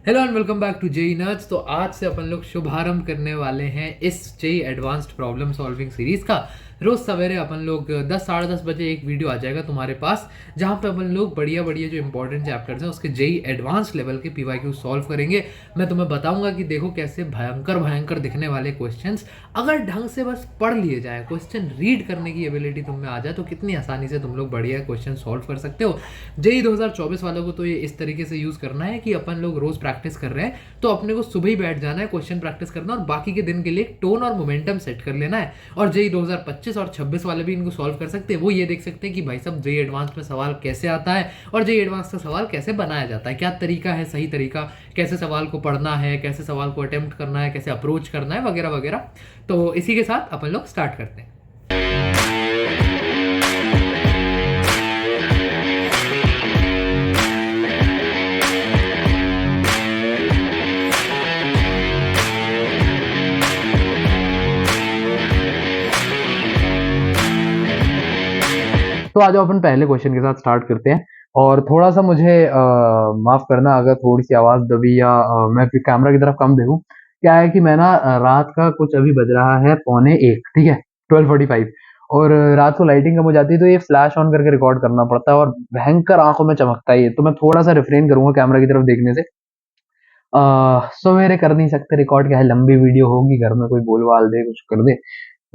Hello and welcome back to JEE nerds. तो आज से अपन लोग शुभारंभ करने वाले हैं इस JEE advanced problem solving series का। रोज सवेरे अपन लोग 10 साढ़े 10 बजे एक वीडियो आ जाएगा तुम्हारे पास, जहां पे अपन लोग बढ़िया बढ़िया जो इंपॉर्टेंट चैप्टर्स हैं उसके जेई एडवांस लेवल के पीवाईक्यू सॉल्व करेंगे। मैं तुम्हें बताऊंगा कि देखो कैसे भयंकर भयंकर दिखने वाले क्वेश्चंस अगर ढंग से बस पढ़ लिए जाए, क्वेश्चन रीड करने की एबिलिटी तुम में आ जाए, तो कितनी आसानी से तुम लोग बढ़िया क्वेश्चन सॉल्व कर सकते हो। जेई 2024 वालों को तो ये इस तरीके से यूज करना है कि अपन लोग रोज प्रैक्टिस कर रहे हैं, तो अपने को सुबह ही बैठ जाना है, क्वेश्चन प्रैक्टिस करना और बाकी के दिन के लिए टोन और मोमेंटम सेट कर लेना है। और जेई 2025 और 26 वाले भी इनको सॉल्व कर सकते हैं। वो ये देख सकते हैं कि भाई साहब जेई एडवांस में सवाल कैसे आता है और जेई एडवांस का सवाल कैसे बनाया जाता है, क्या तरीका है, सही तरीका, कैसे सवाल को पढ़ना है, कैसे सवाल को अटेम्प्ट करना है, कैसे अप्रोच करना है, वगैरह वगैरह। तो इसी के साथ अपन लोग स्टार्ट करते हैं। तो आज अपन पहले क्वेश्चन के साथ स्टार्ट करते हैं। और थोड़ा सा मुझे माफ करना अगर थोड़ी सी आवाज दबी या मैं फिर कैमरा की तरफ कम देखूं। क्या है कि मैं ना रात का कुछ अभी बज रहा है 12:45, ठीक है, 12:45। और रात को लाइटिंग कम हो जाती है तो ये फ्लैश ऑन करके रिकॉर्ड करना पड़ता है और भयंकर आंखों में चमकता है ये, तो मैं थोड़ा सा रिफ्रेन करूंगा कैमरा की तरफ देखने से। सवेरे कर नहीं सकते रिकॉर्ड, क्या है लंबी वीडियो होगी, घर में कोई बोल बाल दे कुछ कर दे,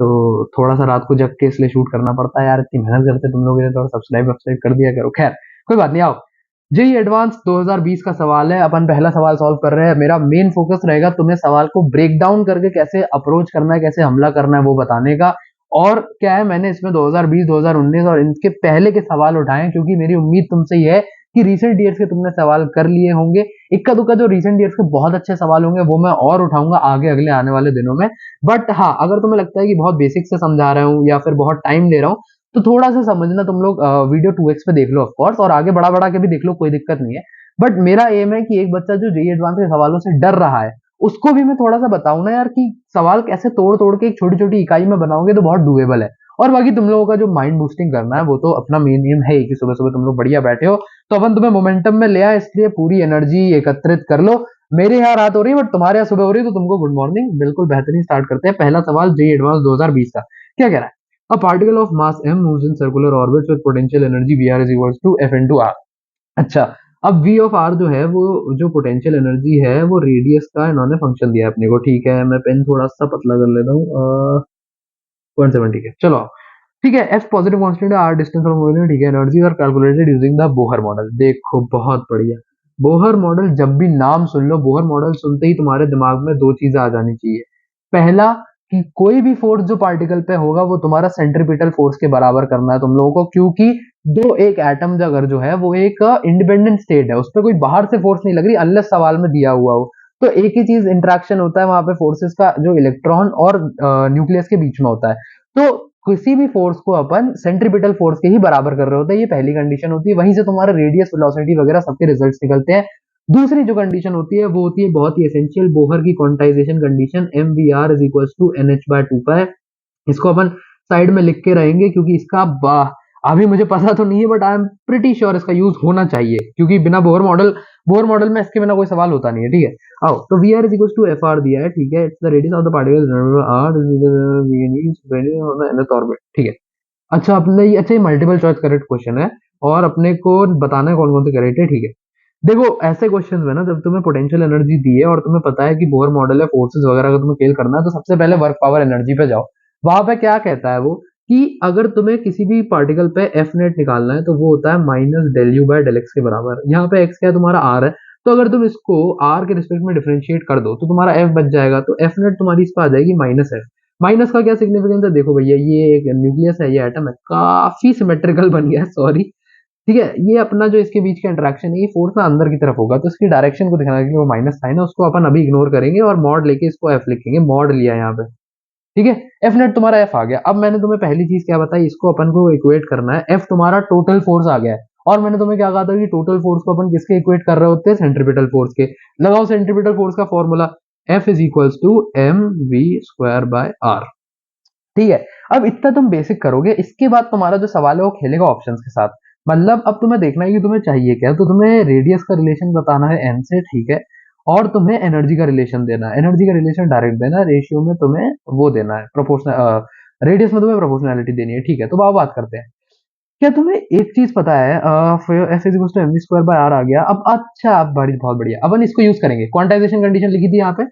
तो थोड़ा सा रात को जग के इसलिए शूट करना पड़ता है यार। इतनी मेहनत करते तुम लोग, थोड़ा सब्सक्राइब वब्सक्राइब कर दिया करो। खैर कोई बात नहीं, आओ। जेई एडवांस 2020 का सवाल है, अपन पहला सवाल सॉल्व कर रहे हैं। मेरा मेन फोकस रहेगा तुम्हें सवाल को ब्रेक डाउन करके कैसे अप्रोच करना है, कैसे हमला करना है वो बताने का। और क्या है, मैंने इसमें 2020 2019 और इनके पहले के सवाल उठाए हैं, क्योंकि मेरी उम्मीद तुमसे ये है कि रिसेंट ईयर्स के तुमने सवाल कर लिए होंगे। इक्का दुक्का जो रिसेंट ईयर्स के बहुत अच्छे सवाल होंगे वो मैं और उठाऊंगा आगे अगले आने वाले दिनों में। बट हाँ, अगर तुम्हें लगता है कि बहुत बेसिक से समझा रहा हूँ या फिर बहुत टाइम ले रहा हूँ, तो थोड़ा सा समझना तुम लोग वीडियो 2x पे देख लो ऑफ कोर्स, और आगे बढ़ा बढ़ा के भी देख लो, कोई दिक्कत नहीं है। बट मेरा एम है कि एक बच्चा जो जेई एडवांस के सवालों से डर रहा है उसको भी मैं थोड़ा सा बताऊं ना यार, कि सवाल कैसे तोड़ तोड़ के एक छोटी छोटी इकाई में बनाओगे तो बहुत डुएबल है। और बाकी तुम लोगों का जो माइंड बूस्टिंग करना है वो तो अपना मेन एम है ही, कि सुबह सुबह तुम लोग बढ़िया बैठे हो तो अपन तुम्हें मोमेंटम में ले आए, इसलिए पूरी एनर्जी एकत्रित कर लो। मेरे यहाँ रात हो रही है बट तुम्हारे यहाँ सुबह हो रही है, तो तुमको गुड मॉर्निंग। बिल्कुल बेहतरीन, स्टार्ट करते हैं। पहला सवाल जेई एडवांस 2020 का क्या कह रहा है? A particle of mass m moves in circular orbits with potential energy Vr is equals to F into R। अच्छा, अब V ऑफ R जो है वो जो पोटेंशियल एनर्जी है वो रेडियस का इन्होंने फंक्शन दिया है अपने को, ठीक है। मैं पेन थोड़ा सा पतला कर लेता हूँ, 0.7, ठीक है, चलो। ठीक है, F पॉजिटिव कांस्टेंट है, R डिस्टेंस ऑफ मूविंग, ठीक है। Energy are calculated using the Bohr model. देखो बहुत बढ़िया, बोहर मॉडल, जब भी नाम सुन लो बोहर मॉडल सुनते ही तुम्हारे दिमाग में दो चीजें आ जानी चाहिए। पहला, कि कोई भी फोर्स जो पार्टिकल पे होगा वो तुम्हारा सेंट्रीपिटल फोर्स के बराबर करना है तुम लोगों को, क्योंकि दो एक एटम अगर जो है वो एक इंडिपेंडेंट स्टेट है, उस पर कोई बाहर से फोर्स नहीं लग रही अनलेस सवाल में दिया हुआ हो। तो एक ही चीज इंटरेक्शन होता है वहां पे फोर्सेस का, जो इलेक्ट्रॉन और न्यूक्लियस के बीच में होता है। तो किसी भी फोर्स को अपन सेंट्रीपिटल फोर्स के ही बराबर कर रहे होते हैं, ये पहली कंडीशन होती है। वहीं से तुम्हारे रेडियस, वेलोसिटी वगैरह सबके रिजल्ट्स निकलते हैं। दूसरी जो कंडीशन होती है वो होती है बहुत ही एसेंशियल, बोहर की quantization condition, M V R is equal to N H by 2 pi. इसको अपन साइड में लिख के रहेंगे, क्योंकि इसका अभी मुझे पता तो नहीं है but I am pretty sure इसका यूज होना चाहिए, क्योंकि बिना बोहर मॉडल में इसके बिना कोई सवाल होता नहीं है, ठीक है। आओ, तो V R is equal to F R दिया है, ठीक है। It's the radius of the particle or orbit, ठीक है। अच्छा, अपने ये अच्छा मल्टीपल चॉइस करेक्ट क्वेश्चन है और अपने को बताना है कौन कौन से करेक्ट है, ठीक है। देखो ऐसे क्वेश्चन में ना, जब तुम्हें पोटेंशियल एनर्जी दी है और तुम्हें पता है कि बोहर मॉडल है, फोर्सेस वगैरह का तुम्हें खेल करना है, तो सबसे पहले वर्क पावर एनर्जी पे जाओ। वहां पे क्या कहता है वो, कि अगर तुम्हें किसी भी पार्टिकल पे एफ नेट निकालना है तो वो होता है minus del U by del X के बराबर। यहाँ पे एक्स क्या है, तुम्हारा आर है। तो अगर तुम इसको आर के रिस्पेक्ट में डिफरेंशिएट कर दो तो तुम्हारा एफ बच जाएगा, तो एफ नेट तुम्हारी इस पर आ जाएगी माइनस एफ। माइनस का क्या सिग्निफिकेंस है, देखो भैया, ये एक न्यूक्लियस है, ये एटम है, काफी सिमेट्रिकल बन गया, सॉरी, ठीक है। ये अपना जो इसके बीच का इंटरेक्शन है ये फोर्स ना अंदर की तरफ होगा, तो इसकी डायरेक्शन को दिखाने के लिए वो माइनस साइन है, उसको अपन अभी इग्नोर करेंगे और मॉड लेके इसको एफ लिखेंगे, मॉड लिया यहाँ पे, ठीक है। एफ नेट तुम्हारा एफ आ गया। अब मैंने तुम्हें पहली चीज क्या बताई, इसको अपन को इक्वेट करना है, एफ तुम्हारा टोटल फोर्स आ गया है। और मैंने तुम्हें क्या कहा था कि टोटल फोर्स को अपन किसके इक्वेट कर रहे होते हैं, सेंट्रीपिटल फोर्स के। लगाओ सेंट्रीपिटल फोर्स का formula, F is equals to M V square by R, ठीक है। अब इतना तुम बेसिक करोगे, इसके बाद तुम्हारा जो सवाल है वो खेलेगा ऑप्शंस के साथ। मतलब अब तुम्हें देखना है कि तुम्हें चाहिए क्या, तो तुम्हें रेडियस का रिलेशन बताना है एन से, ठीक है। और तुम्हें एनर्जी का रिलेशन देना है, एनर्जी का रिलेशन डायरेक्ट देना है, रेशियो में तुम्हें वो देना है प्रोपोर्शनल, रेडियस में तुम्हें प्रोपोर्शनैलिटी देनी है, ठीक है। तो अब बात करते हैं, क्या तुम्हें एक चीज पता है, F is equal to M V square by R आ गया। अब अच्छा, अब बड़ी बहुत बढ़िया, अपन इसको यूज करेंगे, क्वांटाइजेशन कंडीशन लिखी थी यहाँ पे।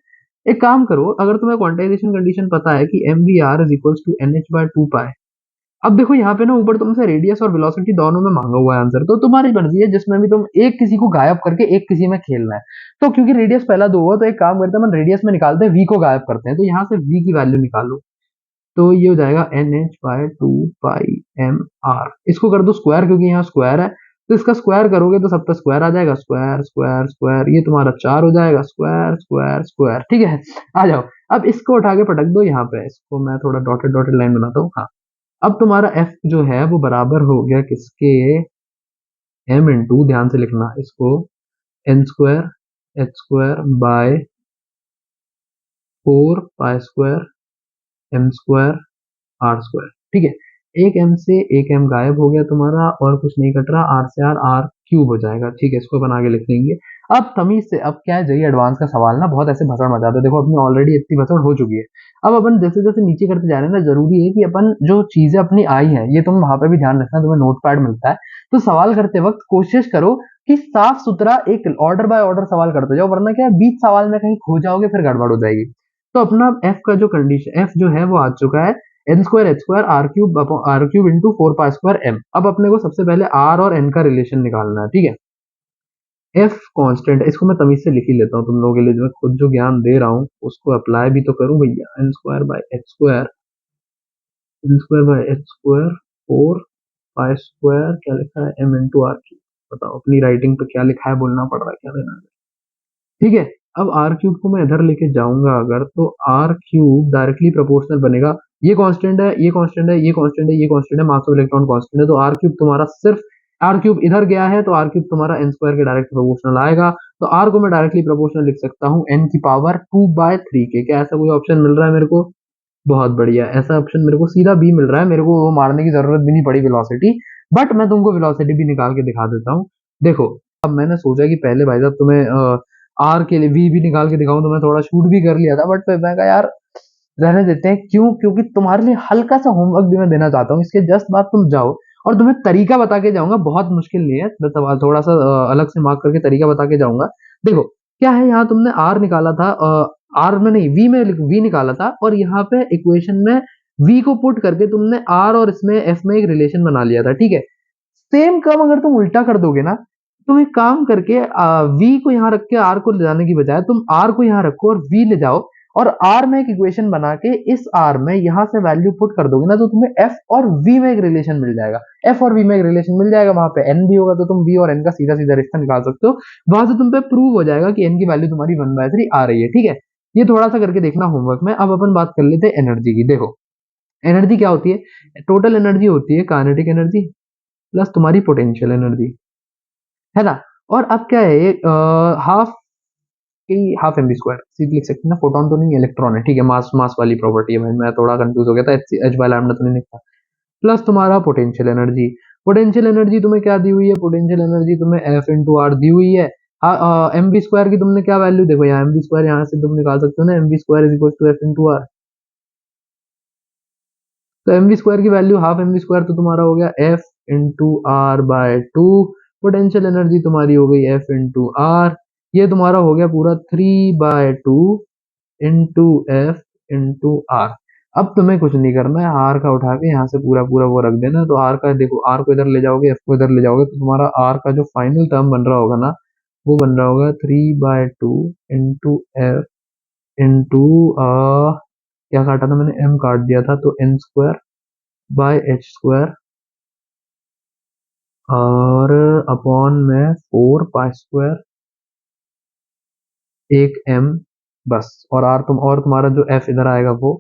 एक काम करो, अगर तुम्हें क्वांटाइजेशन कंडीशन पता है कि M V R is equal to N H by two pi. अब देखो यहाँ पे ना ऊपर तुमसे रेडियस और वेलोसिटी दोनों में मांगा हुआ है आंसर, तो तुम्हारी मर्जी है जिसमें भी तुम एक किसी को गायब करके एक किसी में खेलना है। तो क्योंकि रेडियस पहला दो हुआ, तो एक काम करते हैं, हम रेडियस में निकालते हैं, वी को गायब करते हैं, तो यहाँ से वी की वैल्यू निकालो। तो ये हो जाएगा N H by two pi M R. इसको कर दो स्क्वायर, क्योंकि यहाँ स्क्वायर है, तो इसका स्क्वायर करोगे तो सब पे स्क्वायर आ जाएगा, स्क्वायर स्क्वायर स्क्वायर, ये तुम्हारा चार हो जाएगा, स्क्वायर स्क्वायर स्क्वायर, ठीक है। आ जाओ, अब इसको उठा के पटक दो यहाँ पे, इसको मैं थोड़ा डॉटेड डॉटेड लाइन बनाता हूँ, हाँ। अब तुम्हारा एफ जो है वो बराबर हो गया किसके, एम इंटू, ध्यान से लिखना इसको, N square H square by four pi square M square R square, ठीक है। एक एम से एक एम गायब हो गया तुम्हारा, और कुछ नहीं कट रहा, आर से आर क्यूब हो जाएगा, ठीक है। इसको बना के लिख लेंगे। अब तमीज से, अब क्या है, जही एडवांस का सवाल ना बहुत ऐसे भसड़ मचाते हैं, देखो अपनी ऑलरेडी इतनी भसड़ हो चुकी है। अब अपन जैसे जैसे नीचे करते जा रहे हैं ना, जरूरी है कि अपन जो चीजें अपनी आई हैं, ये तुम वहां पे भी ध्यान रखना, तुम्हें नोट पैड मिलता है, तो सवाल करते वक्त कोशिश करो कि साफ सुथरा एक ऑर्डर बाय ऑर्डर सवाल करते जाओ, वरना क्या है, बीच सवाल में कहीं खो जाओगे, फिर गड़बड़ हो जाएगी। तो अपना एफ का जो कंडीशन, एफ जो है वो आ चुका है, N square H square R cube into four pi square M. अब अपने को सबसे पहले आर और एन का रिलेशन निकालना है, ठीक है। एफ कांस्टेंट है, इसको मैं तमीज से लिख ही लेता हूँ तुम लोगों के लिए, जो मैं खुद जो ज्ञान दे रहा हूँ उसको अप्लाई भी तो करूँ भैया। N square by H square, N square by H square, four pi square, क्या लिखा है, एम इंटू आर क्यूब। बताओ अपनी राइटिंग पे क्या लिखा है, बोलना पड़ रहा है, क्या देना है, ठीक है। अब आर क्यूब को मैं इधर लेके जाऊंगा अगर, तो आर क्यूब डायरेक्टली प्रोपोर्शनल बनेगा, ये कांस्टेंट है, ये कांस्टेंट है, ये कांस्टेंट है, ये कांस्टेंट है, मास ऑफ इलेक्ट्रॉन कांस्टेंट है, तो आर क्यूब तुम्हारा सिर्फ, आर क्यूब इधर गया है तो आर क्यूब तुम्हारा एन स्क्वायर के डायरेक्ट प्रोपोर्शनल आएगा। तो आर को मैं डायरेक्टली प्रोपोर्शनल लिख सकता हूँ एन की पावर टू बाय थ्री के। क्या ऐसा कोई ऑप्शन मिल रहा है मेरे को? बहुत बढ़िया, ऐसा ऑप्शन मेरे को सीधा बी मिल रहा है, मेरे को वो मारने की जरूरत भी नहीं पड़ी वेलोसिटी। बट मैं तुमको वेलोसिटी भी निकाल के दिखा देता हूँ। देखो, अब मैंने सोचा कि पहले भाई साहब तुम्हें आर के लिए वी भी निकाल के दिखाऊं, तो मैं थोड़ा शूट भी कर लिया था, बट फिर मैं कहा यार रहने देते हैं, क्यों, क्योंकि तुम्हारे लिए हल्का सा होमवर्क भी मैं देना चाहता हूँ। इसके जस्ट बाद तुम जाओ, और तुम्हें तरीका बता के जाऊंगा, बहुत मुश्किल नहीं है, मैं सवाल थोड़ा सा अलग से मार्क करके तरीका बता के जाऊंगा। देखो क्या है, यहाँ तुमने आर निकाला था, आर में नहीं, वी में वी निकाला था, और यहाँ पे इक्वेशन में वी को पुट करके तुमने आर और इसमें एफ में एक रिलेशन बना लिया था, ठीक है। सेम काम अगर तुम उल्टा कर दोगे ना, तुम एक काम करके वी को यहाँ रख के आर को ले जाने की बजाय तुम आर को यहाँ रखो और वी ले जाओ, और आर में एक इक्वेशन बना के इस आर में यहाँ से वैल्यू पुट कर दोगे ना, तो तुम्हें एफ और वी में एक रिलेशन मिल जाएगा। एफ और वी में एक रिलेशन मिल जाएगा, वहां पे एन भी होगा, तो तुम वी और एन का सीधा सीधा रिश्ता निकाल सकते हो। वहां से तुम पे प्रूव हो जाएगा कि एन की वैल्यू तुम्हारी वन बाय थ्री आ रही है, ठीक है। ये थोड़ा सा करके देखना होमवर्क में। अब अपन बात कर लेते हैं एनर्जी की। देखो एनर्जी क्या होती है, टोटल एनर्जी होती है काइनेटिक एनर्जी प्लस तुम्हारी पोटेंशियल एनर्जी, है ना। और अब क्या है, ये हाफ की हाफ एम बी स्क्वायर सीधे लिख सकते हैं ना, फोटोन तो नहीं, इलेक्ट्रॉन है, ठीक है, मास मास वाली प्रॉपर्टी है भाई, मैं थोड़ा कंफ्यूज हो गया था, एच बाय लैम्डा तो नहीं लिखा। प्लस तुम्हारा पोटेंशियल एनर्जी, पोटेंशियल एनर्जी तुम्हें क्या दी हुई है, पोटेंशियल एनर्जी तुम्हें एफ इंटू आर दी हुई है। एम बी स्क्वायर की तुमने क्या वैल्यू, देखो यहाँ एम बी स्क्वायर यहाँ से तुम निकाल सकते हो ना, M B square is equal to F into R. तो एम बी स्क्वायर की value half M B square, तो तुम्हारा हो गया F into R by two. Potential energy तुम्हारी हो गई एफ इंटू आर, ये तुम्हारा हो गया पूरा three by two into F into R. अब तुम्हें कुछ नहीं करना है, आर का उठा के यहाँ से पूरा पूरा वो रख देना, तो आर का देखो, आर को इधर ले जाओगे, एफ को इधर ले जाओगे, तो तुम्हारा आर का जो फाइनल टर्म बन रहा होगा ना, वो बन रहा होगा three by two into F into, क्या काटा था मैंने, एम काट दिया था, तो N square by H square, और अपॉन में फोर पाई स्क्वायर एक एम, बस। और आर तुम, और तुम्हारा जो एफ इधर आएगा वो,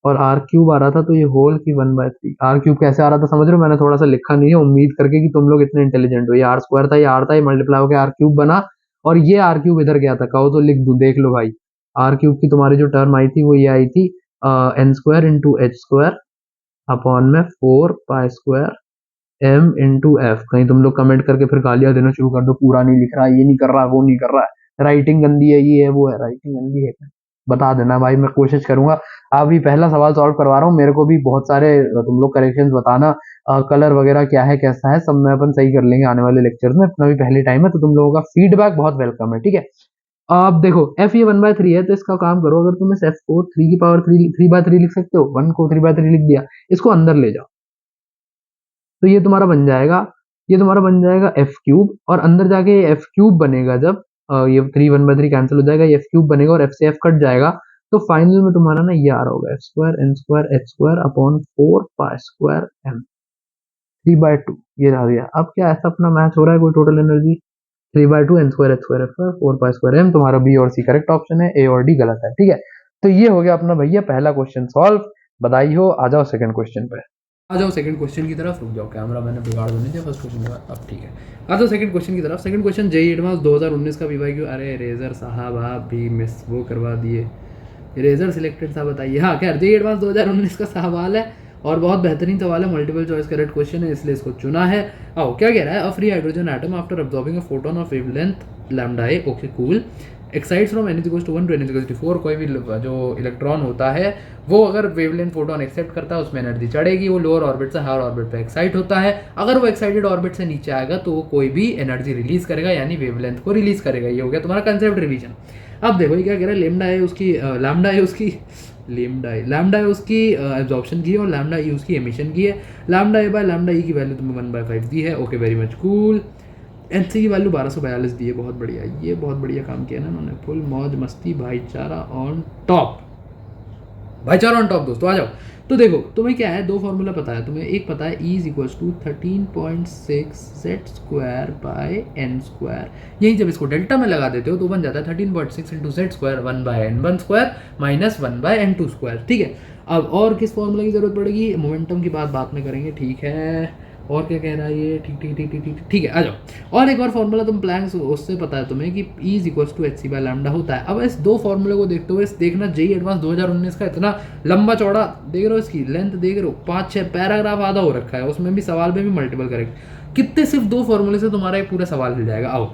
और आर क्यूब आ रहा था, तो ये होल की one by three. R cube कैसे आ रहा था समझ रहे हो, मैंने थोड़ा सा लिखा नहीं है, उम्मीद करके कि तुम लोग इतने इंटेलिजेंट हो। ये आर स्क्वायर था, ये आर था, ये मल्टीप्लाई होकर आर क्यूब बना, और ये आर क्यूब इधर गया था, कहो तो लिख दूं, देख लो भाई। आर क्यूब की तुम्हारी जो टर्म आई थी वो ये आई थी, N square into H square upon में four pi square M into F. कहीं तुम लोग कमेंट करके फिर गालियां देना शुरू कर दो, पूरा नहीं लिख रहा, ये नहीं कर रहा, वो नहीं कर रहा है, राइटिंग गंदी है, ये है वो है, राइटिंग गंदी है क्या? बता देना भाई, मैं कोशिश करूंगा। अभी पहला सवाल सॉल्व करवा रहा हूँ, मेरे को भी बहुत सारे तुम लोग करेक्शंस बताना, कलर वगैरह क्या है कैसा है सब मैं अपन सही कर लेंगे आने वाले लेक्चर में, अपना भी पहले टाइम है तो तुम लोगों का फीडबैक बहुत वेलकम है, ठीक है। अब देखो एफ ये 1/3 है, तो इसका काम करो, अगर तुम इस एफ को 3 की पावर 3 लिख सकते हो, 1 को 3/3 लिख दिया, इसको अंदर ले जाओ, तो ये तुम्हारा बन जाएगा, ये तुम्हारा बन जाएगा एफ क्यूब, और अंदर जाके ये एफ क्यूब बनेगा जब ये 3 1/3 कैंसिल हो जाएगा, ये एफ क्यूब बनेगा और एफ से एफ कट जाएगा, तो फाइनल में तुम्हारा ना ये आ रहा होगा, F square N square H square upon 4 pi square M 3/2, ये आ गया। अब क्या ऐसा अपना मैच हो रहा है कोई total energy? 3/2 N square H square F square 4 pi square M, तुम्हारा बी और सी करेक्ट ऑप्शन है, ए और डी गलत है, ठीक है। तो ये हो गया अपना भैया पहला क्वेश्चन सॉल्व, बधाई हो। आ जाओ सेकंड क्वेश्चन पे, आ जाओ सेकंड क्वेश्चन की तरफ। रुक जाओ, कैमरा मैंने बिगाड़ देने दिया फर्स्ट क्वेश्चन के बाद, अब ठीक है। आ जाओ सेकंड क्वेश्चन की तरफ। सेकंड क्वेश्चन जेईई एडवांस 2019 का पीवाईक्यू। अरे रेजर साहब आप भी मिस वो करवा दिए, रेजर सिलेक्टेड था, बताइए। हाँ खैर, जेईई एडवांस 2019 का सवाल है और बहुत बेहतरीन सवाल है, मल्टीपल चॉइस करेक्ट क्वेश्चन है, इसलिए इसको चुना है। आओ क्या कह रहा है, a free hydrogen atom after absorbing a photon of wavelength lambda A, okay cool, excites from n = 1 to n = 4, कोई भी जो इलेक्ट्रॉन होता है वो अगर वेवलेंथ फोटोन एक्सेप्ट करता है उसमें एनर्जी चढ़ेगी, वो लोअर ऑर्बिट से हायर ऑर्बिट पे एक्साइट होता है, अगर वो एक्साइटेड ऑर्बिट से नीचे आएगा तो वो कोई भी एनर्जी रिलीज करेगा, यानी वेवलेंथ को रिलीज करेगा। ये हो गया तुम्हारा कंसेप्ट रिवीजन। अब देखो ये क्या कह रहा है, लैम्डा है उसकी लैम्डा है उसकी एब्जॉर्प्शन की है और लैम्डा ई उसकी एमिशन की है। Lambda A by lambda E की वैल्यू तुम्हें 1/5 दी है, okay very much cool. H C की वैल्यू 1242 दी है, बहुत बढ़िया, ये बहुत बढ़िया काम किया ना उन्होंने, फुल मौज मस्ती, भाईचारा ऑन टॉप, भाईचारा ऑन टॉप दोस्तों। आ जाओ, तो देखो तुम्हें क्या है, दो फॉर्मूला पता है तुम्हें, एक पता है E = 13.6 z²/n², यही जब इसको डेल्टा में लगा देते हो तो बन जाता है 13.6 × z² 1/n1² - 1/n2², ठीक है। अब और किस फॉर्मूला की जरूरत पड़ेगी, मोमेंटम की बाद में करेंगे, ठीक है। और क्या कह रहा है ये, ठीक ठीक ठीक ठीक ठीक ठीक है। आ जाओ, और एक और फॉर्मूला तुम प्लैंक्स उससे पता है तुम्हें कि E = hc/λ होता है। अब इस दो फॉर्मूले को देखते हुए देखना, जेईई एडवांस 2019 का इतना लंबा चौड़ा देख रहे हो, इसकी लेंथ देख रहे हो, 5-6 पैराग्राफ आधा हो रखा है, उसमें भी सवाल में भी मल्टीपल करेक्ट, कितने सिर्फ दो फॉर्मूले से तुम्हारा एक पूरा सवाल मिल जाएगा। आओ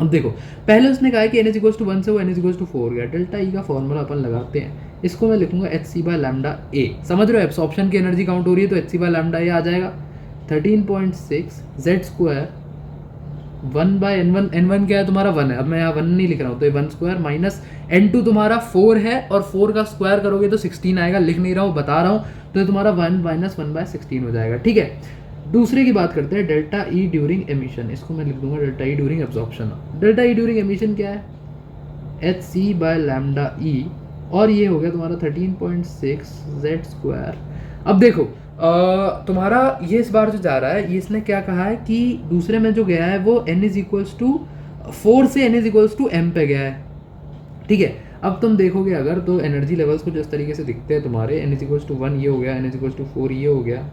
अब देखो, पहले उसने कहा कि n = 1 से वो n = 4 गया, डेल्टा ई का फॉर्मूला अपन लगाते हैं, इसको मैं लिखूंगा hc/λ, समझ रहे हो, एब्सॉर्प्शन की एनर्जी काउंट हो रही है तो hc/λ आ जाएगा 13.6 z² 1/n1, n1 क्या है तुम्हारा 1 है, अब मैं यहाँ 1 नहीं लिख रहा हूँ, तो ये 1² - n2 तुम्हारा 4 है, और 4 का स्क्वायर करोगे तो 16 आएगा, लिख नहीं रहा हूँ बता रहा हूँ, तो ये तुम्हारा 1 - 1/16 हो जाएगा, ठीक है। दूसरे की बात करते हैं, डेल्टा ई ड्यूरिंग एमिशन, इसको मैं लिख दूंगा delta E during absorption. Delta E during emission क्या है, hc/λ, और ये हो गया तुम्हारा 13.6 z²। अब देखो तुम्हारा ये इस बार जो जा रहा है, ये इसने क्या कहा है कि दूसरे में जो गया है वो n = 4 से n = m पे गया है, ठीक है। अब तुम देखोगे अगर, तो एनर्जी लेवल्स कुछ इस तरीके से दिखते हैं तुम्हारे, n = 1 ये हो गया, n = 4 ये हो गया,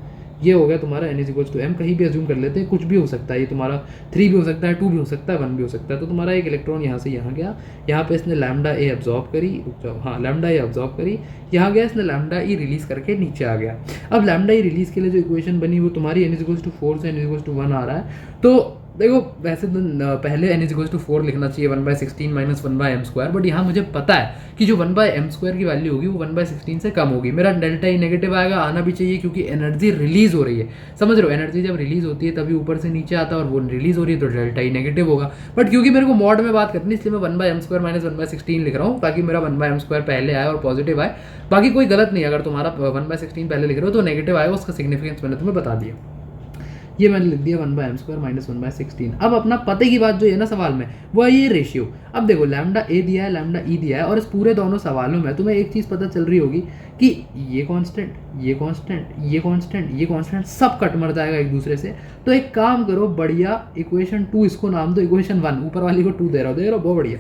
ये हो गया तुम्हारा n = m, कहीं भी अज्यूम कर लेते हैं, कुछ भी हो सकता है, ये तुम्हारा 3 भी हो सकता है, 2 भी हो सकता है, 1 भी हो सकता है। तो तुम्हारा एक इलेक्ट्रॉन यहाँ से यहाँ गया, यहाँ पे इसने लैम्डा ए एब्जॉर्ब करी, हाँ लैम्डा ए एब्जॉर्ब करी, यहाँ गया इसने लैम्डा ई रिलीज करके नीचे आ गया। अब लैम्डा ई रिलीज के लिए जो इक्वेशन बनी वो तुम्हारी n = 4 से n = 1 आ रहा है। तो देखो वैसे तो पहले n = 4 लिखना चाहिए, 1/16 - 1/m², बट यहाँ मुझे पता है कि जो 1/m² की वैल्यू होगी वो 1/16 से कम होगी, मेरा डेल्टा ई नेगेटिव आएगा, आना भी चाहिए, क्योंकि एनर्जी रिलीज हो रही है, समझ रहे हो, एनर्जी जब रिलीज होती है तभी ऊपर से नीचे आता है, और वो रिलीज हो रही है तो डेल्टा ई नेगेटिव होगा। बट क्योंकि मेरे को मॉड में बात करनी है, इसलिए मैं 1/m² - 1/16 लिख रहा हूँ, ताकि मेरा 1/m² पहले आए और पॉजिटिव आए। बाकी कोई गलत नहीं, अगर तुम्हारा 1/16 पहले लिख रहे हो तो नेगेटिव आएगा, उसका सिग्निफिकेंस मैंने तुम्हें बता दिया, ये मैंने लिख दिया 1/m² - 1/16। अब अपना पते की बात जो है ना सवाल में, वो है ये रेशियो। अब देखो लैम्डा ए दिया है, लैम्डा ई दिया है, और इस पूरे दोनों सवालों में तुम्हें एक चीज़ पता चल रही होगी कि ये कांस्टेंट, ये कांस्टेंट, ये कांस्टेंट, ये कांस्टेंट सब कट मर जाएगा एक दूसरे से। तो एक काम करो, बढ़िया इक्वेशन 2 इसको नाम दो, इक्वेशन 1 ऊपर वाली को 2 दे रहा हो बहुत बढ़िया,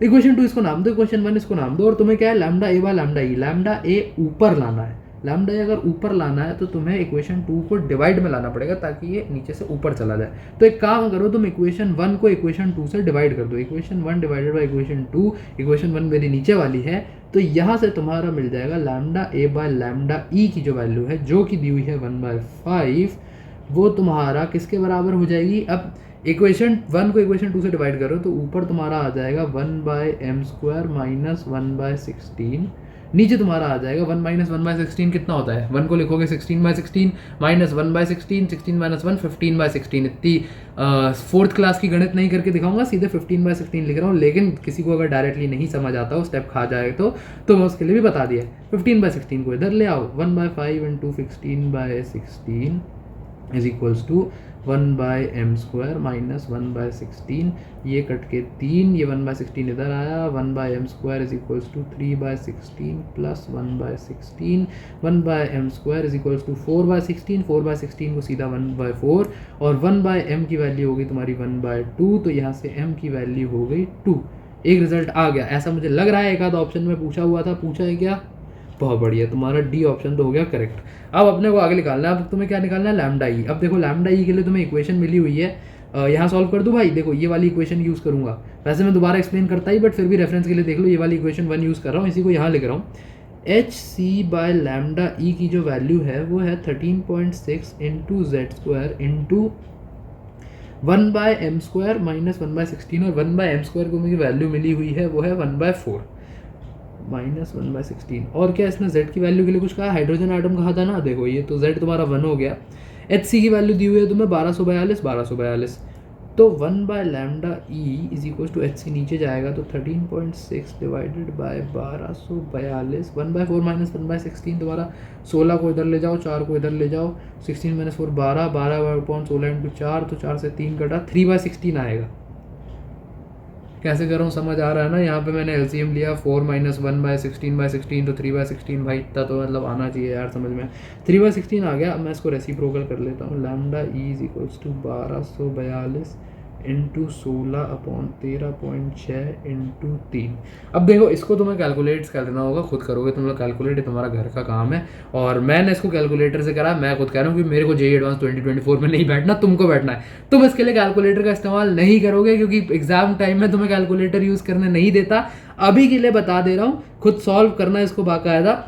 इक्वेशन 2 इसको नाम दो, इक्वेशन 1 इसको नाम दो, और तुम्हें क्या है, lambda A by lambda E, lambda A ऊपर लाना है, लैम्डा ए अगर ऊपर लाना है तो तुम्हें इक्वेशन 2 को डिवाइड में लाना पड़ेगा, ताकि ये नीचे से ऊपर चला जाए। तो एक काम करो, तुम इक्वेशन 1 को इक्वेशन 2 से डिवाइड कर दो, equation 1 divided by equation 2, equation 1 मेरी नीचे वाली है, तो यहाँ से तुम्हारा मिल जाएगा lambda A by lambda E की जो वैल्यू है, जो कि दी हुई है 1/5, वो तुम्हारा किसके बराबर हो जाएगी। अब इक्वेशन 1 को इक्वेशन 2 से डिवाइड करो तो ऊपर तुम्हारा आ जाएगा 1/m² माइनस 1/16, नीचे तुम्हारा आ जाएगा 1 माइनस 1/16 कितना होता है, 1 को लिखोगे 16/16 माइनस 1/16, 16 माइनस 1 15/16। इतनी फोर्थ क्लास की गणित नहीं करके दिखाऊंगा, सीधे 15/16 लिख रहा हूँ, लेकिन किसी को अगर डायरेक्टली नहीं समझ आता हो, स्टेप खा जाए तो मैं उसके लिए भी बता दिया। 15/16 को इधर ले आओ, 1/5 into 16/16 is equals to 1/m² minus 1/16, ये कट के 3, ये 1/16 इधर आया, 1/m² is equals to 3/16 plus 1/16, 1/m² is equals to 4/16, 4/16 को सीधा 1/4, और 1/m की वैल्यू हो गई तुम्हारी 1/2, तो यहाँ से m की वैल्यू हो गई 2। एक रिजल्ट आ गया, ऐसा मुझे लग रहा है, एक आधा ऑप्शन में पूछा हुआ था, पूछा है क्या, बहुत बढ़िया, तुम्हारा डी ऑप्शन तो हो गया करेक्ट। अब अपने को आगे निकालना है, अब तुम्हें क्या निकालना है, लैम्डा ई। अब देखो लैम्डा ई के लिए तुम्हें इक्वेशन मिली हुई है, यहाँ सॉल्व कर दूँ भाई, देखो ये वाली इक्वेशन यूज़ करूँगा, वैसे मैं दोबारा एक्सप्लेन करता ही, बट फिर भी रेफरेंस के लिए देख लो, ये वाली इक्वेशन 1 यूज़ कर रहा हूँ, इसी को यहाँ लिख रहा हूँ। H C bye lambda E की जो वैल्यू है वो है 13.6 into z² into 1/m² minus 1/16, और 1/m² को मेरी वैल्यू मिली हुई है वो है 1/4 माइनस 1/16। और क्या इसने z की वैल्यू के लिए कुछ कहा, हाइड्रोजन आटम कहा था ना, देखो ये तो z तुम्हारा 1 हो गया। एच सी की वैल्यू दी हुई है तुम्हें 1242, तो 1/लैम्डा E is equal to H C नीचे जाएगा तो 13.6 डिवाइडेड बाय 1242, 1/4 माइनस 1/16 तुम्हारा 16 को इधर ले जाओ, 4 को इधर ले जाओ, 16 माइनस 4 12, 12/16 इंटू 4, तो 4 से 3 कटा, 3/16 आएगा। कैसे कर रहा हूँ समझ आ रहा है ना, यहाँ पे मैंने एलसीएम लिया, 4 माइनस 1/16 तो 3/16, भाई इतना तो मतलब आना चाहिए यार समझ में, 3/16 आ गया। अब मैं इसको रेसिप्रोकल कर लेता हूँ, lambda E is equals to 1242 into 16/13.6 into 3। अब देखो इसको तुम्हें कैलकुलेट करना होगा, खुद करोगे तुम लोग कैलकुलेट, तुम्हारा घर का काम है, और मैंने इसको कैलकुलेटर से करा, मैं खुद कह रहा हूँ कि मेरे को जेईई एडवांस 2024 में नहीं बैठना, तुमको बैठना है। तुम इसके लिए कैलकुलेटर का इस्तेमाल नहीं करोगे क्योंकि एग्जाम टाइम में तुम्हें कैलकुलेटर यूज़ करने नहीं देता। अभी के लिए बता दे रहा हूँ, खुद सॉल्व करना इसको बाकायदा।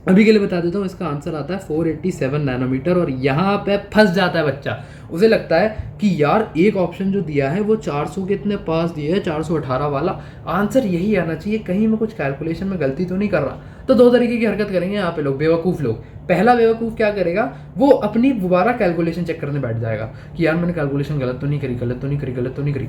अभी के लिए बता देता हूँ, इसका आंसर आता है 487 नैनोमीटर, और यहाँ पे फंस जाता है बच्चा, उसे लगता है कि यार एक ऑप्शन जो दिया है वो 400 के इतने पास दिए है, 418 वाला आंसर यही आना चाहिए, कहीं मैं कुछ कैलकुलेशन में गलती तो नहीं कर रहा। तो दो तरीके की हरकत करेंगे यहाँ पे लोग, बेवकूफ़ लोग। पहला बेवकूफ़ क्या करेगा, वो अपनी दोबारा कैलकुलेशन चेक करने बैठ जाएगा कि यार मैंने कैलकुलेशन गलत तो नहीं करी।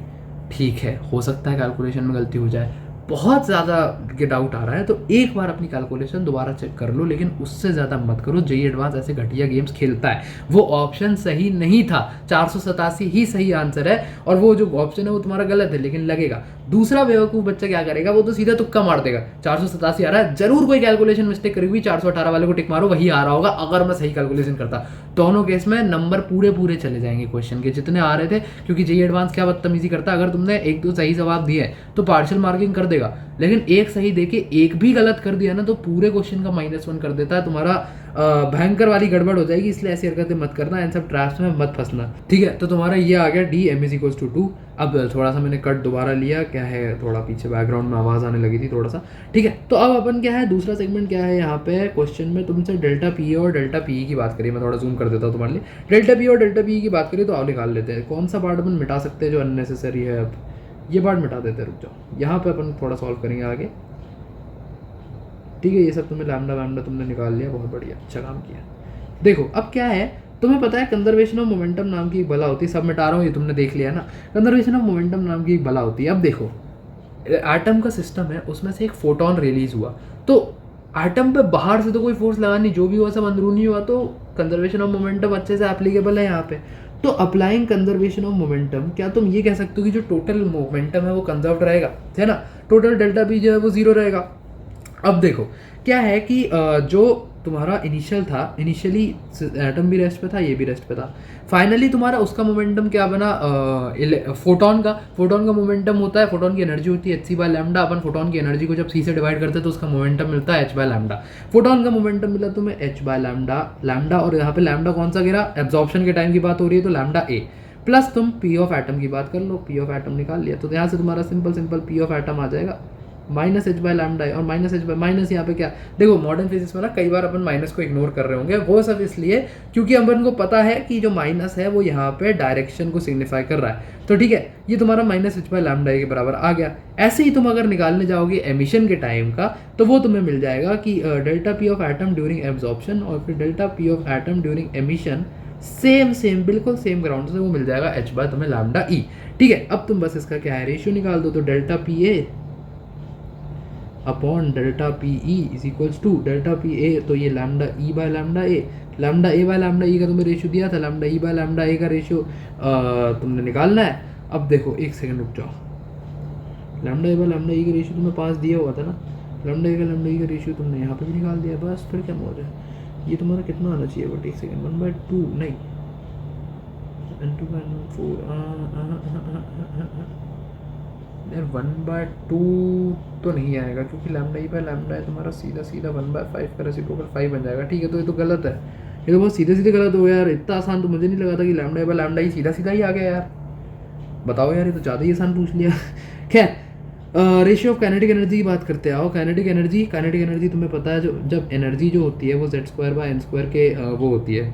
ठीक है, हो सकता है कैलकुलेशन में गलती हो जाए, बहुत ज़्यादा के डाउट आ रहा है तो एक बार अपनी कैलकुलेशन दोबारा चेक कर लो, लेकिन उससे ज़्यादा मत करो। जेईई एडवांस ऐसे घटिया गेम्स खेलता है, वो ऑप्शन सही नहीं था, 487 ही सही आंसर है, और वो जो ऑप्शन है वो तुम्हारा गलत है, लेकिन लगेगा। दूसरा बेवकूफ़ बच्चा क्या करेगा, वो तो सीधा तुक्का मार देगा, 487 आ रहा है, जरूर कोई कैलकुलेशन मिस्टेक करी हुई, 418 वाले को टिक मारो, वही आ रहा होगा अगर मैं सही कैलकुलेशन करता। दोनों केस में नंबर पूरे चले जाएंगे क्वेश्चन के जितने आ रहे थे, क्योंकि जेईई एडवांस क्या बदतमीजी करता है, अगर तुमने 1-2 सही जवाब दिए तो पार्शियल मार्किंग कर देगा, लेकिन एक सही देके एक भी गलत कर दिया ना तो पूरे क्वेश्चन का -1 कर देता है, तुम्हारा भयंकर वाली गड़बड़ हो जाएगी। इसलिए ऐसी हरकतें मत करना, इन सब ट्रैप्स में मत फंसना, ठीक है। तो तुम्हारा ये आ गया D M is equals to 2। अब थोड़ा सा मैंने कट दोबारा लिया, क्या है थोड़ा पीछे बैकग्राउंड में आवाज़ आने लगी थी थोड़ा सा, ठीक है। तो अब अपन क्या है, दूसरा सेगमेंट क्या है, यहाँ पे क्वेश्चन में तुमसे डेल्टा पी और डेल्टा पी की बात करिए, मैं थोड़ा जूम कर देता हूँ तुम्हारे लिए। डेल्टा पी और डेल्टा पी की बात करिए तो आप निकाल लेते हैं कौन सा पार्ट अपन मिटा सकते हैं जो अननेसेसरी है। अब ये पार्ट मिटा देते हैं, रुक जाओ, यहाँ पे अपन थोड़ा सॉल्व करेंगे आगे, ठीक है। ये सब तुम्हें लैम्डा तुमने निकाल लिया, बहुत बढ़िया, अच्छा काम किया। देखो अब क्या है, तुम्हें पता है कंजर्वेशन ऑफ मोमेंटम नाम की एक बला होती है, सब मिटा रहा हूँ, ये तुमने देख लिया ना, कंजर्वेशन ऑफ मोमेंटम नाम की एक बला होती है। अब देखो एटम का सिस्टम है, उसमें से एक फोटोन रिलीज हुआ, तो एटम पे बाहर से तो कोई फोर्स लगा नहीं, जो भी हुआ सब अंदरूनी हुआ, तो कंजर्वेशन ऑफ मोमेंटम अच्छे से एप्लीकेबल है यहाँ पे। तो अप्लाइंग कंजर्वेशन ऑफ मोमेंटम, क्या तुम ये कह सकते हो कि जो टोटल मोमेंटम है वो कंजर्व रहेगा, है ना, टोटल डेल्टा पी जो है वो 0 रहेगा। अब देखो क्या है कि जो तुम्हारा इनिशियल था, इनिशियली एटम भी रेस्ट पे था, ये भी रेस्ट पे था, फाइनली तुम्हारा उसका मोमेंटम क्या बना, फोटोन का मोमेंटम होता है, फोटोन की एनर्जी होती है hc/लैम्डा। अपन फोटोन की एनर्जी को जब c से डिवाइड करते हैं तो उसका मोमेंटम मिलता है h/लैम्डा। फोटोन का मोमेंटम मिला तुम्हें h/लैम्डा, और यहाँ पे लैम्डा कौन सा गिरा, एब्जॉर्प्शन के टाइम की बात हो रही है तो लैम्डा a, प्लस तुम पी ऑफ एटम की बात कर लो, पी ऑफ एटम निकाल लिया, तो यहाँ से तुम्हारा सिंपल पी ऑफ एटम आ जाएगा माइनस एच बाय लैम्डा ए, और माइनस एच बाय माइनस यहाँ पे क्या, देखो मॉडर्न फिजिक्स में ना कई बार अपन माइनस को इग्नोर कर रहे होंगे, वो सब इसलिए क्योंकि अपन को पता है कि जो माइनस है वो यहाँ पे डायरेक्शन को सिग्निफाई कर रहा है। तो ठीक है, ये तुम्हारा माइनस एच बाय लैम्डा ए के बराबर आ गया। ऐसे ही तुम अगर निकालने जाओगे एमिशन के टाइम का, तो वो तुम्हें मिल जाएगा कि delta P of atom during absorption और फिर delta P of atom during emission, same बिल्कुल सेम ग्राउंड से वो मिल जाएगा एच बाय तुम्हें लैम्डा ई। ठीक है, अब तुम बस इसका क्या है रेशियो निकाल दो, तो delta P A upon delta P E is equals to delta P A, तो ये lambda E by lambda A, lambda A by lambda E का तुम्हें रेशियो दिया था, lambda E by lambda A का रेशियो तुमने निकालना है। अब देखो एक सेकंड रुक जाओ, lambda A by lambda E का रेशियो तुम्हें 5 दिया हुआ था ना, लैम्डा ए का लैम्डा ई का रेशियो तुमने यहाँ पे भी निकाल दिया, बस फिर क्या मौज है। ये तुम्हारा कितना आना चाहिए, बट एक सेकंड, 1/2 नहीं, n2 का n4 यार 1/2 तो नहीं आएगा, क्योंकि लैम्डा ई बाय लैम्डा है तुम्हारा सीधा सीधा 1/5 का रेसिप्रोकल 5 बन जाएगा। ठीक है, तो ये तो गलत है, ये तो बहुत सीधे सीधे गलत हो गया यार। इतना आसान तो मुझे नहीं लगा था कि लैम्डा ई बाय लैम्डा ही सीधा सीधा ही आ गया यार, बताओ यार, ये तो ज़्यादा ही आसान पूछ लिया। खैर, रेशियो ऑफ काइनेटिक एनर्जी की बात करते आओ। काइनेटिक एनर्जी तुम्हें पता है, जो जब एनर्जी जो होती है वो z² के वो होती है,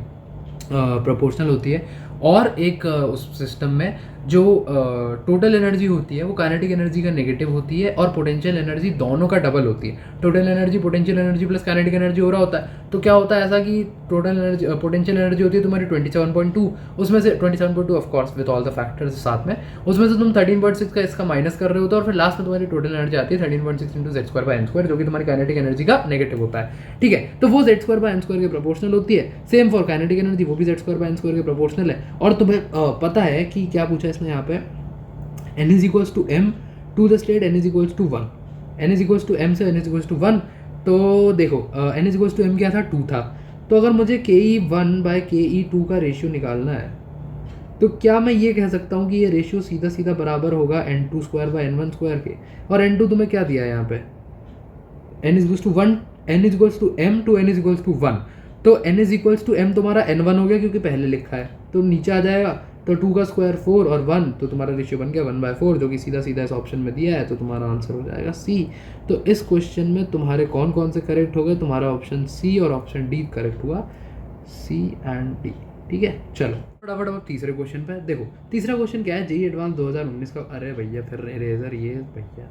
प्रोपोर्शनल होती है, और एक उस सिस्टम में जो टोटल एनर्जी होती है वो काइनेटिक एनर्जी का नेगेटिव होती है, और पोटेंशियल एनर्जी दोनों का डबल होती है। Total energy potential energy plus kinetic energy हो रहा होता है, तो क्या होता है ऐसा कि टोटल एनर्जी पोटेंशियल एनर्जी होती है तुम्हारी 27.2, उसमें से 27.2 of course with all the factors साथ में, उसमें से तुम 13.6 का इसका माइनस कर रहे होते हो, और फिर लास्ट में तुम्हारी टोटल एनर्जी आती है 13.6 इंटू z²/n², जो कि तुम्हारी काइनेटिक एनर्जी का नेगेटिव होता है। ठीक है, तो वो z²/n² के प्रोपोर्शनल होती है। सेम फॉर काइनेटिक एनर्जी, वो भी z²/n² के प्रोपोर्शनल है। और तुम्हें पता है कि क्या पूछा इसने यहाँ पे, n is equals to m to the state n is equals to 1, n is equals to m से n is equals to 1, तो देखो n is equals to m क्या था, 2 था, तो अगर मुझे ke1/ke2 का रेशियो निकालना है, तो क्या मैं ये कह सकता हूँ कि ये रेशियो सीधा सीधा बराबर होगा n2² के, और n2 तुम्हें क्या दिया है यहाँ पे, n is equals to 1, n is equals to m to n is equals to 1, तो n is equals to m तुम्हारा n1 हो गया क्योंकि पहले लिखा है, तो नीचे आ जाएगा, तो 2 का स्क्वायर 4 और 1, तो तुम्हारा रेशियो बन गया 1/4, जो कि सीधा सीधा इस ऑप्शन में दिया है, तो तुम्हारा आंसर हो जाएगा सी। तो इस क्वेश्चन में तुम्हारे कौन कौन से करेक्ट हो गए, तुम्हारा ऑप्शन सी और ऑप्शन डी करेक्ट हुआ, सी एंड डी। ठीक है, चलो फटाफट अब तीसरे क्वेश्चन पे देखो। तीसरा क्वेश्चन क्या है, जेईई एडवांस 2019 का, अरे भैया फिर इरेजर, ये भैया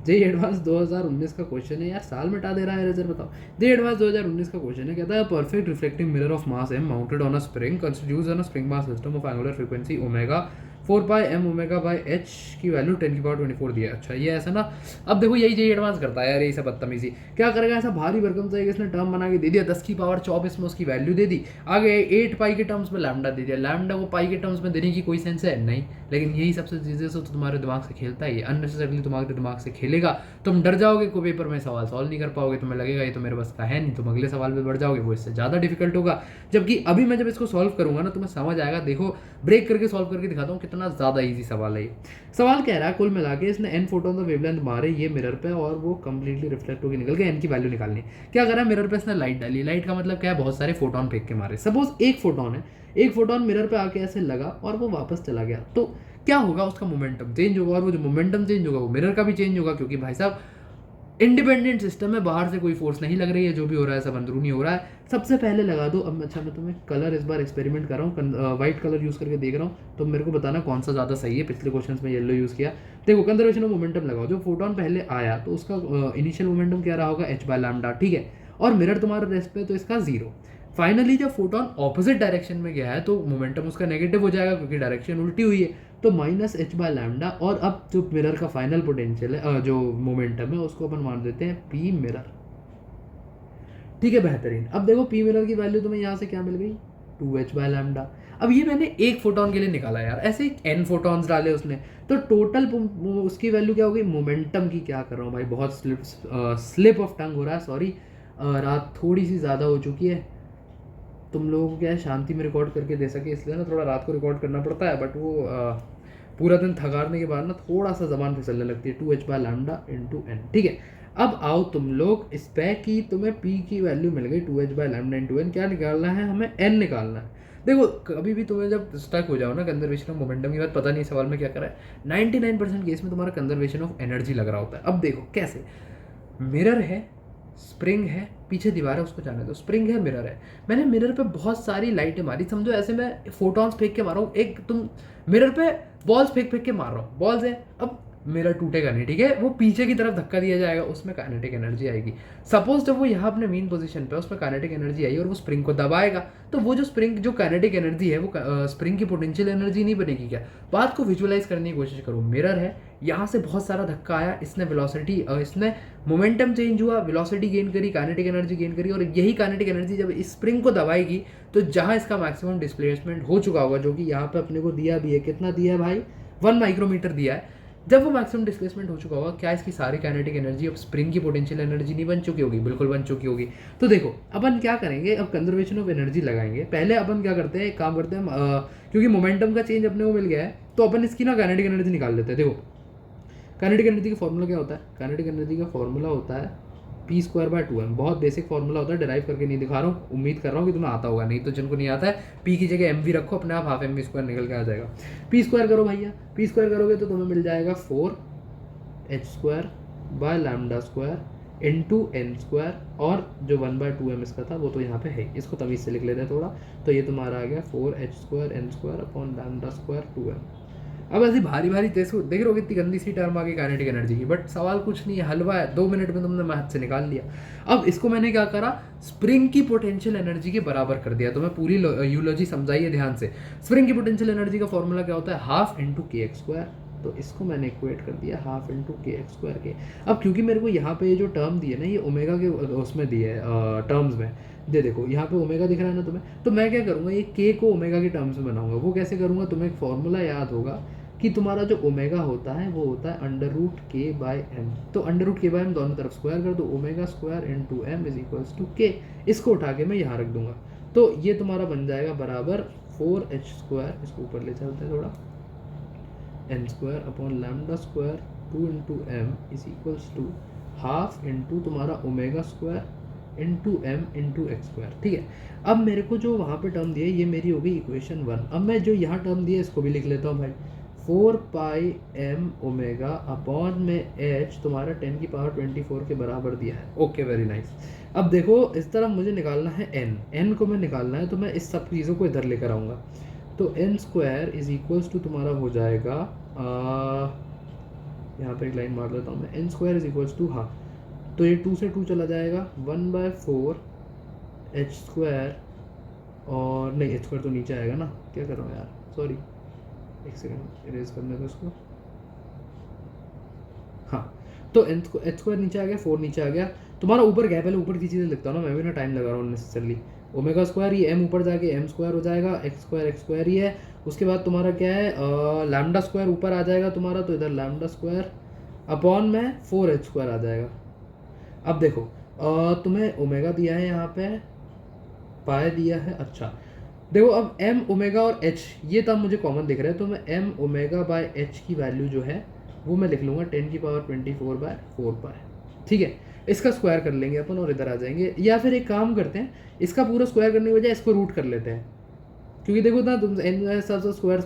जेईई एडवांस 2019 का क्वेश्चन है यार, साल मिटा दे रहा है इरेजर, बताओ। जेईई एडवांस 2019 का क्वेश्चन है, कहता है perfect reflecting mirror of mass m mounted on a spring constitutes on a spring mass system of angular frequency omega 4πm omega by h की वैल्यू 10⁻24 दिया है। अच्छा, ये ऐसा ना, अब देखो यही जेईई एडवांस करता है यार, ये सब बदतमीजी क्या करेगा, ऐसा भारी भरकम से इसने टर्म बना के दे दिया, 10⁻24 में उसकी वैल्यू दे दी, आगे 8 पाई के टर्म्स में लैम्डा दे दिया, लैम्डा वो पाई के टर्म्स में देने की कोई सेंस है नहीं, लेकिन यही सबसे चीज़ें से तो तुम्हारे दिमाग से खेलता है, अननेसेसरीली तुम्हारे दिमाग से खेलेगा, तुम डर जाओगे, कोई पेपर में सवाल सॉल्व नहीं कर पाओगे, तुम्हें लगेगा ये तो मेरे बस का है नहीं, तुम अगले सवाल पे बढ़ जाओगे, वो इससे ज़्यादा डिफिकल्ट होगा। जबकि अभी मैं जब इसको सॉल्व करूंगा ना, तुम्हें समझ आएगा, देखो ब्रेक करके सॉल्व करके दिखाता हूँ कितना ज़्यादा ईजी सवाल है ये। सवाल कह रहा है कुल मिला के इसने n फोटोन ऑफ वेवलेंथ मारे ये मिरर पे, और वो कंप्लीटली रिफ्लेक्ट होकर निकल गए, n की वैल्यू निकालनी है। क्या करा, मिरर पे इसने लाइट डाली, लाइट का मतलब क्या है, बहुत सारे फोटोन फेंक के मारे। सपोज एक फोटोन है, एक फोटोन मिरर पे आके ऐसे लगा और वो वापस चला गया, तो क्या होगा, उसका मोमेंटम चेंज होगा, और वो जो मोमेंटम चेंज होगा वो मिरर का भी चेंज होगा, क्योंकि भाई साहब इंडिपेंडेंट सिस्टम है, बाहर से कोई फोर्स नहीं लग रही है, जो भी हो रहा है सब अंदरूनी हो रहा है। सबसे पहले लगा दो, अब अच्छा मैं तुम्हें कलर इस बार एक्सपेरिमेंट कर रहा हूँ, व्हाइट कलर यूज़ करके देख रहा हूँ, तो मेरे को बताना कौन सा ज़्यादा सही है। पिछले क्वेश्चन में येलो यूज़ किया। देखो कंजर्वेशन ऑफ मोमेंटम लगाओ, जो फोटोन पहले आया तो उसका इनिशियल मोमेंटम क्या रहा होगा, h/λ, ठीक है, और मिरर तुम्हारा रेस्ट पे तो इसका 0। फाइनली जब फोटोन ऑपोजिट डायरेक्शन में गया है तो मोमेंटम उसका नेगेटिव हो जाएगा, क्योंकि डायरेक्शन उल्टी हुई है, तो -h/λ, और अब जो मिरर का फाइनल पोटेंशियल है, जो मोमेंटम है, उसको अपन मान देते हैं p मिरर। ठीक है, बेहतरीन। अब देखो p मिरर की वैल्यू तुम्हें यहाँ से क्या मिल गई, 2h/λ। अब ये मैंने एक फोटोन के लिए निकाला यार, ऐसे n फोटोन्स डाले उसने, तो टोटल उसकी वैल्यू क्या हो गई, मोमेंटम की, क्या कर रहा हूँ भाई, बहुत स्लिप ऑफ टंग हो रहा है, सॉरी, रात थोड़ी सी ज़्यादा हो चुकी है, तुम लोगों को क्या है शांति में रिकॉर्ड करके दे सके, इसलिए ना थोड़ा रात को रिकॉर्ड करना पड़ता है, बट वो पूरा दिन थकारने के बाद ना थोड़ा सा ज़बान फिसलने लगती है, 2h/λ इंटू n। ठीक है, अब आओ तुम लोग इस पे कि तुम्हें p की वैल्यू मिल गई 2h/λ इंटू n, क्या निकालना है हमें, n निकालना है। देखो कभी भी तुम्हें जब स्टक हो जाओ ना कंजर्वेशन ऑफ मोमेंटम की बात, पता नहीं सवाल में क्या करा है, 99% केस में तुम्हारा कंजर्वेशन ऑफ एनर्जी लग रहा होता है। अब देखो कैसे, मिरर है, स्प्रिंग है, पीछे दीवार है, उसको जाने दो, स्प्रिंग है, मिरर है, मैंने मिरर पे बहुत सारी लाइटें मारी, समझो ऐसे मैं फोटॉन्स फेंक के मार रहा हूँ, एक तुम मिरर पे बॉल्स फेंक फेंक के मार रहा हूँ, बॉल्स है, अब मिरर टूटेगा नहीं, ठीक है, वो पीछे की तरफ धक्का दिया जाएगा, उसमें काइनेटिक एनर्जी आएगी। सपोज जब वो यहाँ अपने मेन पोजीशन पे, उसमें काइनेटिक एनर्जी आई और वो स्प्रिंग को दबाएगा, तो वो जो स्प्रिंग जो काइनेटिक एनर्जी है वो स्प्रिंग की पोटेंशियल एनर्जी नहीं बनेगी क्या। बात को विजुअलाइज करने की कोशिश करो, मिरर है, यहाँ से बहुत सारा धक्का आया, इसने वेलोसिटी इसने मोमेंटम चेंज हुआ, वेलोसिटी गेन करी, काइनेटिक एनर्जी गेन करी, और यही काइनेटिक एनर्जी जब इस स्प्रिंग को दबाएगी तो जहाँ इसका मैक्सिमम डिस्प्लेसमेंट हो चुका होगा, जो कि यहाँ पे अपने को दिया भी है, कितना दिया है भाई, 1 माइक्रोमीटर दिया है, जब वो मैक्सिमम डिस्प्लेसमेंट हो चुका होगा, क्या इसकी सारी काइनेटिक एनर्जी अब स्प्रिंग की पोटेंशियल एनर्जी नहीं बन चुकी होगी, बिल्कुल बन चुकी होगी। तो देखो अपन क्या करेंगे, अब कंजर्वेशन ऑफ एनर्जी लगाएंगे, पहले अपन क्या करते हैं, एक काम करते हैं, क्योंकि मोमेंटम का चेंज अपने को मिल गया है, तो अपन इसकी ना काइनेटिक एनर्जी निकाल लेते हैं। देखो काइनेटिक एनर्जी का फॉर्मूला क्या होता है, काइनेटिक एनर्जी का फॉर्मूला होता है p²/2m, बहुत बेसिक फॉर्मूला होता है, डिराइव करके नहीं दिखा रहा हूँ, उम्मीद कर रहा हूँ कि तुम्हें आता होगा, नहीं तो जिनको नहीं आता है p की जगह mv रखो, अपने आप 12mv² निकल के आ जाएगा। p² करो भैया, p² करोगे तो तुम्हें मिल जाएगा 4h² इंटू n², और जो 1/2m इसका था वो तो यहाँ पे है, इसको तमीज़ से लिख लेते हैं थोड़ा, तो ये तुम्हारा आ गया 4h²n²/2m। अब ऐसी भारी भारी तेज देख रहे हो कितनी गंदी सी टर्म आ गई काइनेटिक एनर्जी की, बट सवाल कुछ नहीं है, हलवा है, 2 मिनट में तुमने मैथ से निकाल लिया। अब इसको मैंने क्या करा, स्प्रिंग की पोटेंशियल एनर्जी के बराबर कर दिया, तो मैं पूरी यूलॉजी समझाइए ध्यान से। स्प्रिंग की पोटेंशियल एनर्जी का फॉर्मूला क्या होता है, 1/2 × kx², तो इसको मैंने इक्वेट कर दिया 1/2 × kx² के। अब क्योंकि मेरे को यहाँ पे जो टर्म दिए ना, ये ओमेगा के उसमें दिए टर्म्स में, ये देखो यहाँ पे ओमेगा दिख रहा है ना तुम्हें, तो मैं क्या करूँगा, ये k को ओमेगा के टर्म्स में बनाऊंगा। वो कैसे करूँगा, तुम्हें एक फॉर्मूला याद होगा कि तुम्हारा जो ओमेगा होता है वो होता है √k/m, तो √k/m दोनों तरफ स्क्वायर कर दो, ओमेगा² × m = k, इसको उठा के मैं यहाँ रख दूंगा, तो ये तुम्हारा बन जाएगा बराबर 4h², इसको ऊपर ले चलते हैं थोड़ा, n²/λ² 2 × m = 1/2 × तुम्हारा ओमेगा² × m × x², ठीक है। अब मेरे को जो वहाँ पे टर्म दिया, ये मेरी हो गई इक्वेशन 1। अब मैं जो यहाँ टर्म दिया इसको भी लिख लेता हूँ भाई, 4πm⍵/h तुम्हारा 10⁻24 के बराबर दिया है। Okay very nice. अब देखो इस तरफ मुझे निकालना है n को मैं निकालना है, तो मैं इस सब चीज़ों को इधर लेकर आऊँगा, तो n² = तुम्हारा हो जाएगा, यहाँ पे एक लाइन मार देता हूँ मैं, n² = हाँ, तो ये 2 से 2 चला जाएगा, 1/4h², और नहीं h² तो नीचे आएगा ना, क्या कर रहा हूँ यार, सॉरी, एक सेकंड इरेज करने दो इसको, हाँ, तो h² नीचे आ गया, 4 नीचे आ गया, तुम्हारा ऊपर गया, पहले ऊपर की चीज़ें लिखता हूँ ना, मैं भी ना टाइम लगा रहा हूँ नेसेसरली। ओमेगा², ये m ऊपर जाके m² हो जाएगा, x² ही है, उसके बाद तुम्हारा क्या है, λ² ऊपर आ जाएगा तुम्हारा, तो इधर λ² अपॉन में 4h² आ जाएगा। अब देखो तुम्हें ओमेगा दिया है, यहाँ पे पाई दिया है, अच्छा देखो अब m ओमेगा और h ये तब मुझे कॉमन दिख रहा है, तो मैं m ω/h की वैल्यू जो है वो मैं लिख लूँगा 10⁻24/4π, ठीक है। इसका स्क्वायर कर लेंगे अपन और इधर आ जाएंगे, या फिर एक काम करते हैं, इसका पूरा स्क्वायर करने की बजाय इसको रूट कर लेते हैं, क्योंकि देखो ना तुम n स्क्वायर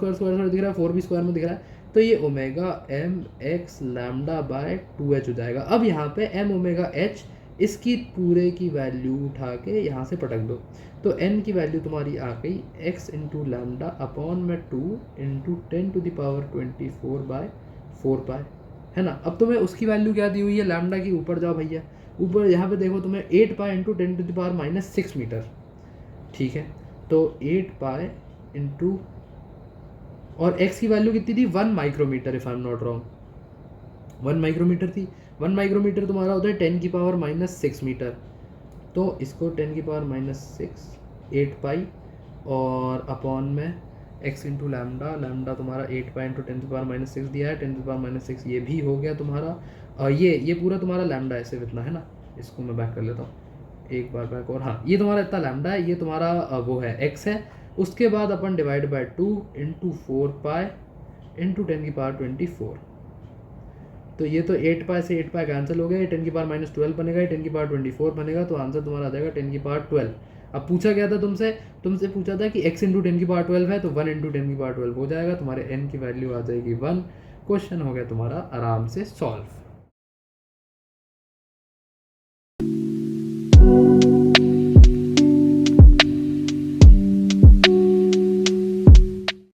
दिख रहा है, 4 भी स्क्वायर में दिख रहा है, तो ये ω/m(x)λ/2h हो जाएगा। अब यहाँ पे m ω/h इसकी पूरे की वैल्यू उठा के यहाँ से पटक दो, तो n की वैल्यू तुम्हारी आ गई x × λ अपॉन में 2 × 10⁻24/4π, है ना। अब तुम्हें उसकी वैल्यू क्या दी हुई है, लैम्डा की, ऊपर जाओ भैया, ऊपर यहाँ पे देखो तुम्हें 8π × 10⁻⁻6 मीटर, ठीक है, तो 8π × और x की वैल्यू कितनी थी, 1 micrometre, if I am not wrong, 1 micrometre थी। 1 माइक्रोमीटर तुम्हारा होता है 10⁻⁻6 मीटर, तो इसको 10⁻⁻6 8π और अपॉन में x × λ तुम्हारा 8π × 10⁻⁻6 दिया है, 10⁻⁻6 ये भी हो गया तुम्हारा, ये पूरा तुम्हारा लैम्डा है, सिर्फ इतना है ना, इसको मैं बैक कर लेता हूँ एक बार बैक, और हाँ ये तुम्हारा इतना लैम्डा है, ये तुम्हारा वो है x है, उसके बाद अपन डिवाइड बाय 2 × 4π × 10⁻24, तो ये तो 8π से 8π कैंसिल हो गया, 10⁻12 बनेगा, 10⁻24 बनेगा, तो आंसर तुम्हारा आ जाएगा 10⁻12। अब पूछा गया था तुमसे पूछा था कि x इंटू 10 की पावर 12 है, तो 1 इंटू 10 की पावर 12 हो जाएगा, तुम्हारे n की वैल्यू आ जाएगी 1। क्वेश्चन हो गया तुम्हारा आराम से सॉल्व।